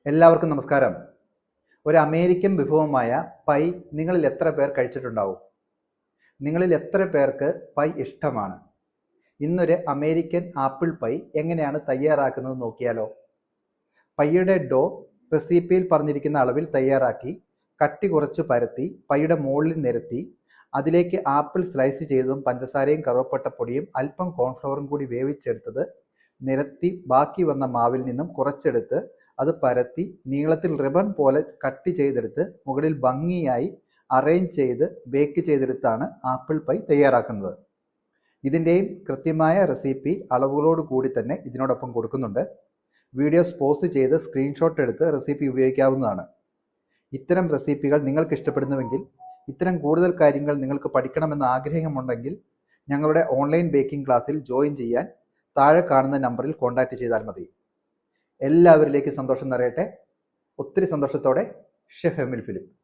എല്ലാവർക്കും നമസ്കാരം. ഒരു അമേരിക്കൻ വിഭവമായ പൈ നിങ്ങളിൽ എത്ര പേർ കഴിച്ചിട്ടുണ്ടാവും? നിങ്ങളിൽ എത്ര പേർക്ക് പൈ ഇഷ്ടമാണ്? ഇന്നൊരു അമേരിക്കൻ ആപ്പിൾ പൈ എങ്ങനെയാണ് തയ്യാറാക്കുന്നത് നോക്കിയാലോ. പൈയുടെ ഡോ റെസിപ്പിയിൽ പറഞ്ഞിരിക്കുന്ന അളവിൽ തയ്യാറാക്കി കട്ടി കുറച്ച് പരത്തി പൈയുടെ മുകളിൽ നിരത്തി അതിലേക്ക് ആപ്പിൾ സ്ലൈസ് ചെയ്തതും പഞ്ചസാരയും കറുവപ്പട്ടപ്പൊടിയും അല്പം കോൺഫ്ലവറും കൂടി വേവിച്ചെടുത്തത് നിരത്തി ബാക്കി വന്ന മാവിൽ നിന്നും കുറച്ചെടുത്ത് അത് പരത്തി നീളത്തിൽ റിബൺ പോലെ കട്ട് ചെയ്തെടുത്ത് മുകളിൽ ഭംഗിയായി അറേഞ്ച് ചെയ്ത് ബേക്ക് ചെയ്തെടുത്താണ് ആപ്പിൾ പൈ തയ്യാറാക്കുന്നത്. ഇതിൻ്റെയും കൃത്യമായ റെസിപ്പി അളവുകളോട് കൂടി തന്നെ ഇതിനോടൊപ്പം കൊടുക്കുന്നുണ്ട്. വീഡിയോസ് പോസ്റ്റ് ചെയ്ത് സ്ക്രീൻഷോട്ട് എടുത്ത് റെസിപ്പി ഉപയോഗിക്കാവുന്നതാണ്. ഇത്തരം റെസിപ്പികൾ നിങ്ങൾക്ക് ഇഷ്ടപ്പെടുന്നുവെങ്കിൽ, ഇത്തരം കൂടുതൽ കാര്യങ്ങൾ നിങ്ങൾക്ക് പഠിക്കണമെന്ന ആഗ്രഹമുണ്ടെങ്കിൽ ഞങ്ങളുടെ ഓൺലൈൻ ബേക്കിംഗ് ക്ലാസ്സിൽ ജോയിൻ ചെയ്യാൻ താഴെ കാണുന്ന നമ്പറിൽ കോൺടാക്റ്റ് ചെയ്താൽ മതി. എല്ലാവരിലേക്കും സന്തോഷം നിറയട്ടെ. ഒത്തിരി സന്തോഷത്തോടെ, ഷെഫ് എമിൽ ഫിലിപ്പ്.